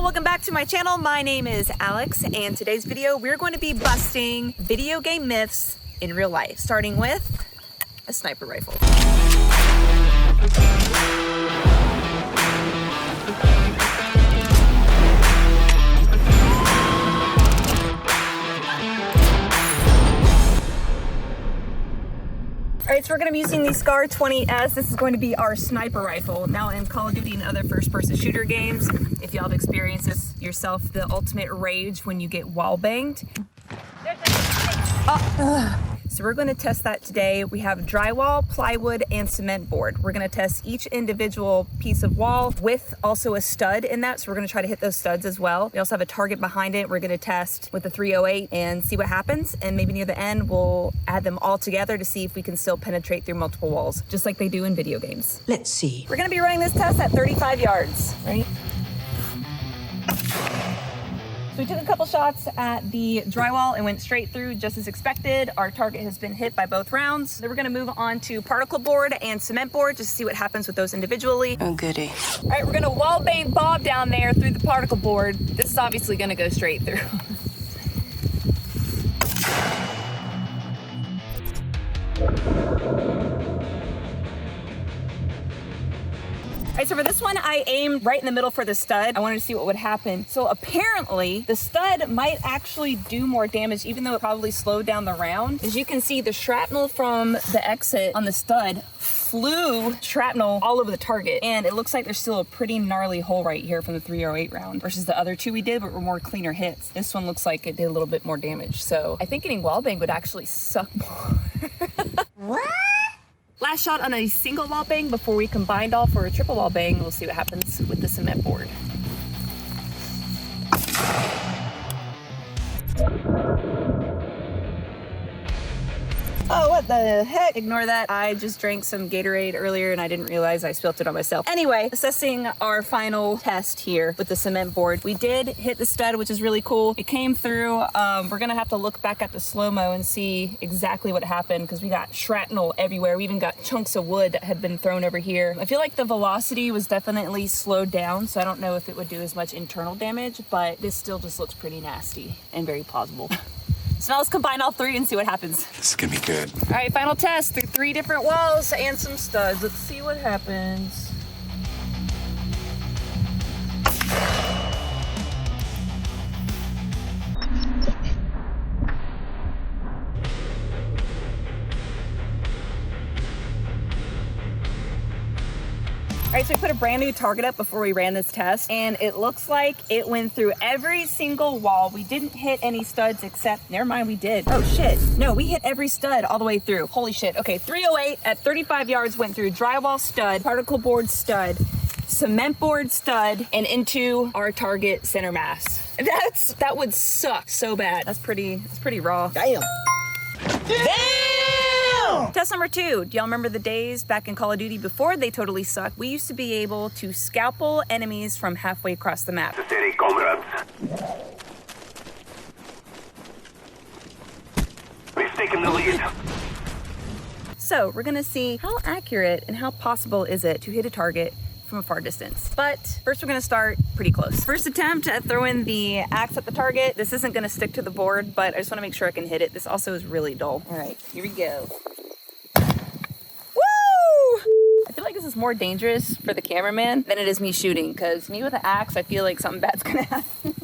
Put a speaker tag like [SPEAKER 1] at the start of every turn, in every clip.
[SPEAKER 1] welcome back to my channel. My name is Alex, and today's video we're going to be busting video game myths in real life, starting with a sniper rifle. All right, so we're gonna be using the Scar 20S. This is going to be our sniper rifle. Now in Call of Duty and other first-person shooter games, if y'all have experienced this yourself, the ultimate rage when you get wall banged. So we're gonna test that today. We have drywall, plywood, and cement board. We're gonna test each individual piece of wall with also a stud in that. So we're gonna try to hit those studs as well. We also have a target behind it. We're gonna test with the 308 and see what happens. And maybe near the end, we'll add them all together to see if we can still penetrate through multiple walls, just like they do in video games.
[SPEAKER 2] Let's see.
[SPEAKER 1] We're gonna be running this test at 35 yards, right? So we took a couple shots at the drywall and went straight through just as expected. Our target has been hit by both rounds. Then we're gonna move on to particle board and cement board just to see what happens with those individually.
[SPEAKER 2] Oh, goody.
[SPEAKER 1] All right, we're gonna wall bang Bob down there through the particle board. This is obviously gonna go straight through. All right, so for this one, I aimed right in the middle for the stud. I wanted to see what would happen. So apparently, the stud might actually do more damage, even though it probably slowed down the round. As you can see, the shrapnel from the exit on the stud flew shrapnel all over the target. And it looks like there's still a pretty gnarly hole right here from the 308 round versus the other two we did, but were more cleaner hits. This one looks like it did a little bit more damage. So I think getting wall bang would actually suck more. What? Last shot on a single wall bang before we combined all for a triple wall bang. We'll see what happens with the cement board. Oh, what the heck? Ignore that. I just drank some Gatorade earlier and I didn't realize I spilt it on myself. Anyway, assessing our final test here with the cement board. We did hit the stud, which is really cool. It came through. We're gonna have to look back at the slow-mo and see exactly what happened because we got shrapnel everywhere. We even got chunks of wood that had been thrown over here. I feel like the velocity was definitely slowed down, so I don't know if it would do as much internal damage, but this still just looks pretty nasty and very plausible. So now let's combine all three and see what happens.
[SPEAKER 3] This is gonna be good.
[SPEAKER 1] All right, final test through 3 different walls and some studs. Let's see what happens. All right, so we put a brand new target up before we ran this test, and it looks like it went through every single wall. We didn't hit any studs except, never mind, we did. Oh shit, no, we hit every stud all the way through. Holy shit. Okay, 308 at 35 yards went through drywall stud, particle board stud, cement board stud, and into our target center mass. That would suck so bad. That's pretty raw. Damn. Test number 2. Do y'all remember the days back in Call of Duty before they totally sucked? We used to be able to scalpel enemies from halfway across the map.
[SPEAKER 4] Steady, comrades. We've taken the lead.
[SPEAKER 1] So we're gonna see how accurate and how possible is it to hit a target from a far distance. But first we're gonna start pretty close. First attempt at throwing the axe at the target. This isn't gonna stick to the board, but I just wanna make sure I can hit it. This also is really dull. All right, here we go. I feel like this is more dangerous for the cameraman than it is me shooting, because me with an axe, I feel like something bad's gonna happen.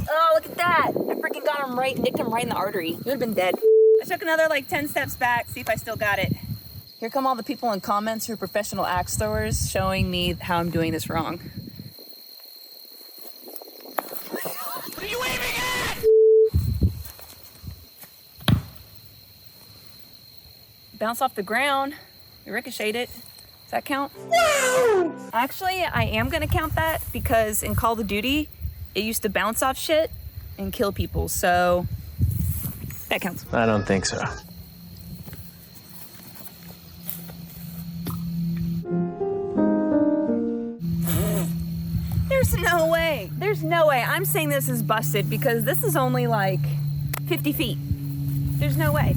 [SPEAKER 1] Oh, look at that. I freaking got him right, nicked him right in the artery. He would have been dead. I took another like 10 steps back, see if I still got it. Here come all the people in comments who are professional axe throwers showing me how I'm doing this wrong.
[SPEAKER 4] What are you aiming at?
[SPEAKER 1] Bounce off the ground. We ricocheted it. Does that count? No! Actually, I am gonna count that because in Call of Duty, it used to bounce off shit and kill people, so that counts.
[SPEAKER 5] I don't think so.
[SPEAKER 1] There's no way. There's no way. I'm saying this is busted because this is only like 50 feet. There's no way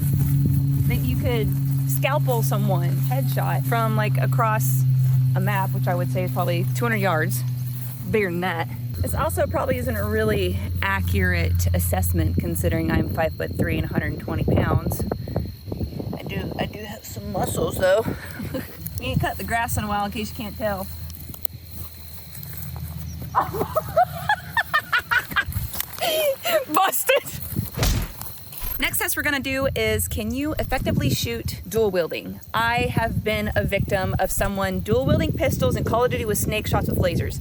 [SPEAKER 1] that you could scalpel someone, headshot, from like across a map, which I would say is probably 200 yards, bigger than that. This also probably isn't a really accurate assessment considering I'm 5'3" and 120 pounds. I do have some muscles though. We ain't cut the grass in a while in case you can't tell. Busted! Next test we're gonna do is, can you effectively shoot dual wielding? I have been a victim of someone dual wielding pistols in Call of Duty with snake shots with lasers.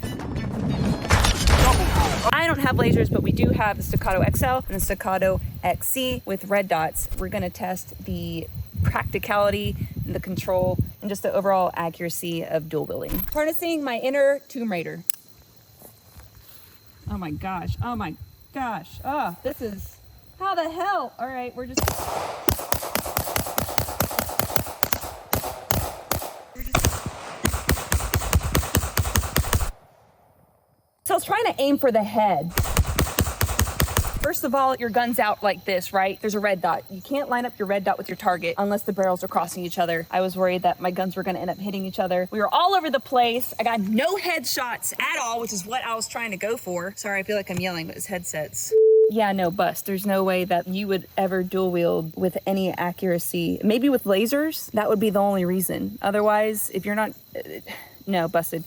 [SPEAKER 1] I don't have lasers, but we do have the Staccato XL and the Staccato XC with red dots. We're gonna test the practicality, the control, and just the overall accuracy of dual wielding. Harnessing my inner Tomb Raider. Oh my gosh, oh my gosh. Oh, this is, how the hell? All right, we're just... So I was trying to aim for the head. First of all, your gun's out like this, right? There's a red dot. You can't line up your red dot with your target unless the barrels are crossing each other. I was worried that my guns were gonna end up hitting each other. We were all over the place. I got no headshots at all, which is what I was trying to go for. Sorry, I feel like I'm yelling, but it's headsets. Yeah, no, bust. There's no way that you would ever dual wield with any accuracy. Maybe with lasers, that would be the only reason. Otherwise, if you're not, no, busted.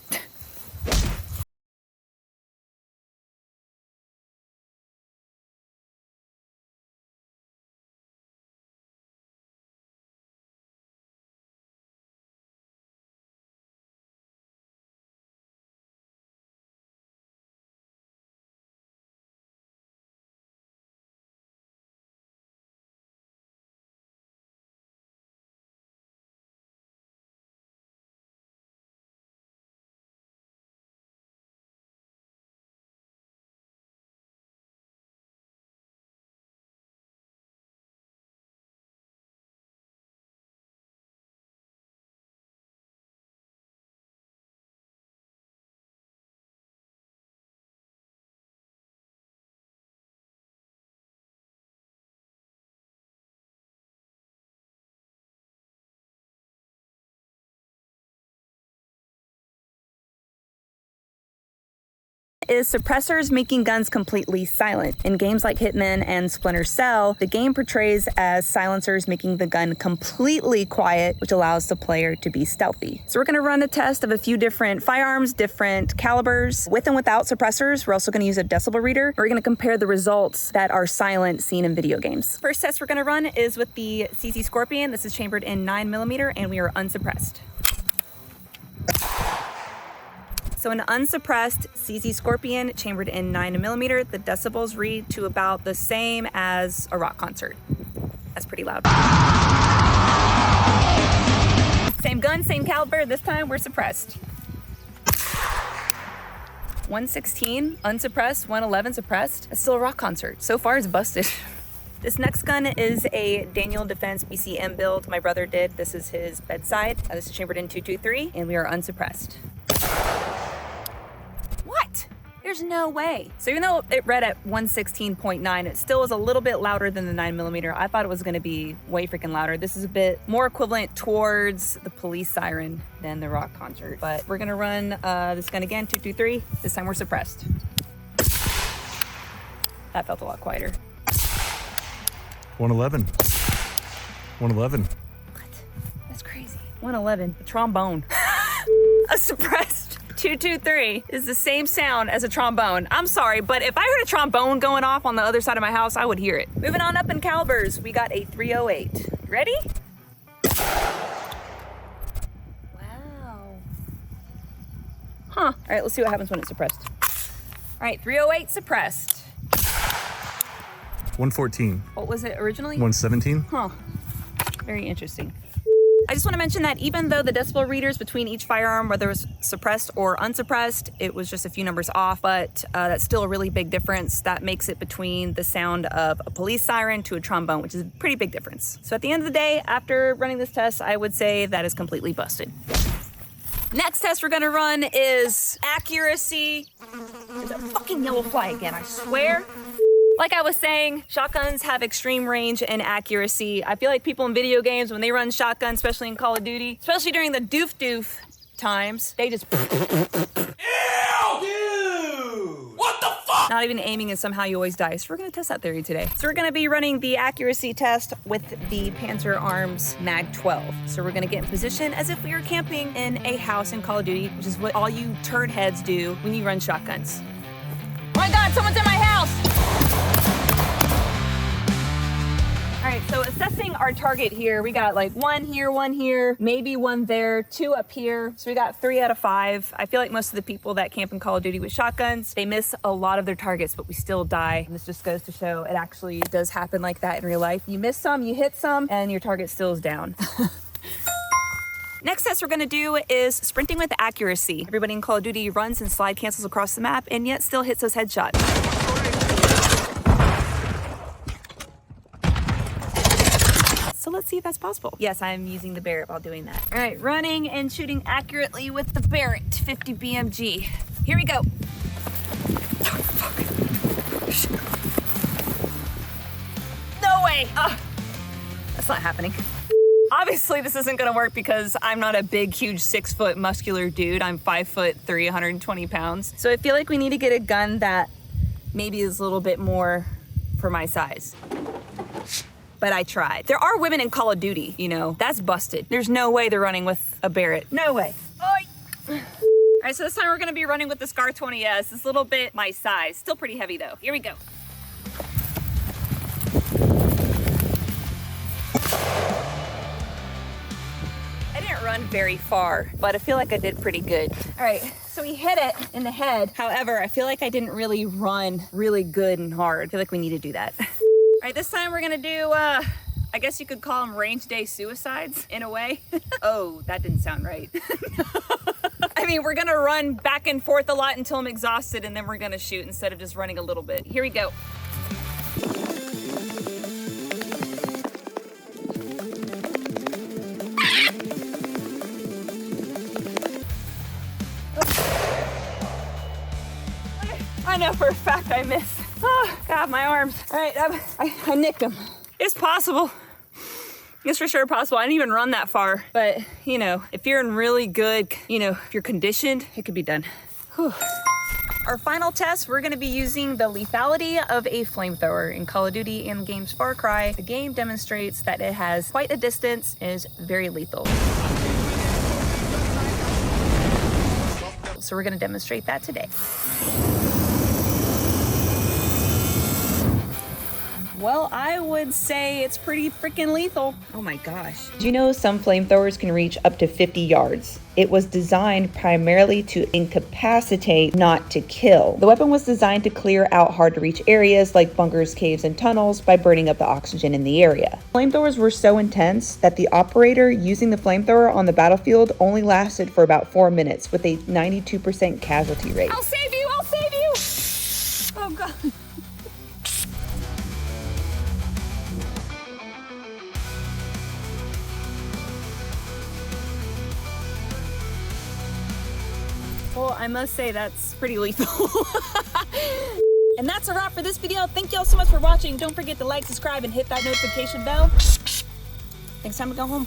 [SPEAKER 1] Is suppressors making guns completely silent. In games like Hitman and Splinter Cell, the game portrays as silencers making the gun completely quiet, which allows the player to be stealthy. So we're gonna run a test of a few different firearms, different calibers, with and without suppressors. We're also gonna use a decibel reader. We're gonna compare the results that are silent seen in video games. First test we're gonna run is with the CZ Scorpion. This is chambered in 9mm and we are unsuppressed. So an unsuppressed CZ Scorpion chambered in 9mm, the decibels read to about the same as a rock concert. That's pretty loud. Same gun, same caliber, this time we're suppressed. 116 unsuppressed, 111 suppressed. That's still a rock concert. So far it's busted. This next gun is a Daniel Defense BCM build my brother did. This is his bedside. This is chambered in 223 and we are unsuppressed. What? There's no way. So even though it read at 116.9, it still is a little bit louder than the 9mm. I thought it was gonna be way freaking louder. This is a bit more equivalent towards the police siren than the rock concert. But we're gonna run this gun again, 223. This time we're suppressed. That felt a lot quieter.
[SPEAKER 2] 111. 111.
[SPEAKER 1] What? That's crazy. 111, a trombone. A suppressed 223 is the same sound as a trombone. I'm sorry, but if I heard a trombone going off on the other side of my house, I would hear it. Moving on up in calibers, we got a 308. Ready? Wow. Huh. All right, let's see what happens when it's suppressed. All right, 308 suppressed.
[SPEAKER 2] 114.
[SPEAKER 1] What was it originally?
[SPEAKER 2] 117.
[SPEAKER 1] Huh. Very interesting. I just want to mention that even though the decibel readers between each firearm, whether it was suppressed or unsuppressed, it was just a few numbers off, but that's still a really big difference. That makes it between the sound of a police siren to a trombone, which is a pretty big difference. So at the end of the day, after running this test, I would say that is completely busted. Next test we're gonna run is accuracy. There's a fucking yellow fly again, I swear. Like I was saying, shotguns have extreme range and accuracy. I feel like people in video games, when they run shotguns, especially in Call of Duty, especially during the doof times, they just... Ew! Not even aiming and somehow you always die. So we're gonna test that theory today. So we're gonna be running the accuracy test with the Panzer Arms Mag 12. So we're gonna get in position as if we were camping in a house in Call of Duty, which is what all you turd heads do when you run shotguns. Oh my God, someone's in my house! All right, so assessing our target here, we got like one here, maybe one there, two up here. So we got 3 out of 5. I feel like most of the people that camp in Call of Duty with shotguns, they miss a lot of their targets, but we still die. And this just goes to show it actually does happen like that in real life. You miss some, you hit some, and your target still is down. Next test we're gonna do is sprinting with accuracy. Everybody in Call of Duty runs and slide cancels across the map and yet still hits those headshots. So let's see if that's possible. Yes, I'm using the Barrett while doing that. All right, running and shooting accurately with the Barrett 50 BMG. Here we go. Oh, fuck. No way. Oh, that's not happening. Obviously, this isn't gonna work because I'm not a big, huge 6-foot muscular dude. I'm 5'3", 120 pounds. So I feel like we need to get a gun that maybe is a little bit more for my size. But I tried. There are women in Call of Duty, you know, that's busted. There's no way they're running with a Barrett. No way. Oi. All right, so this time we're gonna be running with the Scar 20S. It's a little bit my size. Still pretty heavy though. Here we go. I didn't run very far, but I feel like I did pretty good. All right, so we hit it in the head. However, I feel like I didn't really run really good and hard. I feel like we need to do that. All right, this time we're gonna do, I guess you could call them range day suicides in a way. Oh, that didn't sound right. I mean, we're gonna run back and forth a lot until I'm exhausted and then we're gonna shoot instead of just running a little bit. Here we go. I know for a fact I missed. Oh, God, my arms. All right, I nicked them. It's possible. It's for sure possible. I didn't even run that far. But, you know, if you're in really good, you know, if you're conditioned, it could be done. Whew. Our final test, we're gonna be using the lethality of a flamethrower in Call of Duty and the game's Far Cry. The game demonstrates that it has quite a distance and is very lethal. So we're gonna demonstrate that today. Well, I would say it's pretty freaking lethal. Oh my gosh.
[SPEAKER 3] Do you know some flamethrowers can reach up to 50 yards? It was designed primarily to incapacitate, not to kill. The weapon was designed to clear out hard to reach areas like bunkers, caves, and tunnels by burning up the oxygen in the area. Flamethrowers were so intense that the operator using the flamethrower on the battlefield only lasted for about 4 minutes with a 92% casualty rate.
[SPEAKER 1] I'll save you, I'll save you. Oh God. Well, I must say that's pretty lethal. And that's a wrap for this video. Thank y'all so much for watching. Don't forget to like, subscribe, and hit that notification bell. Next time we go home.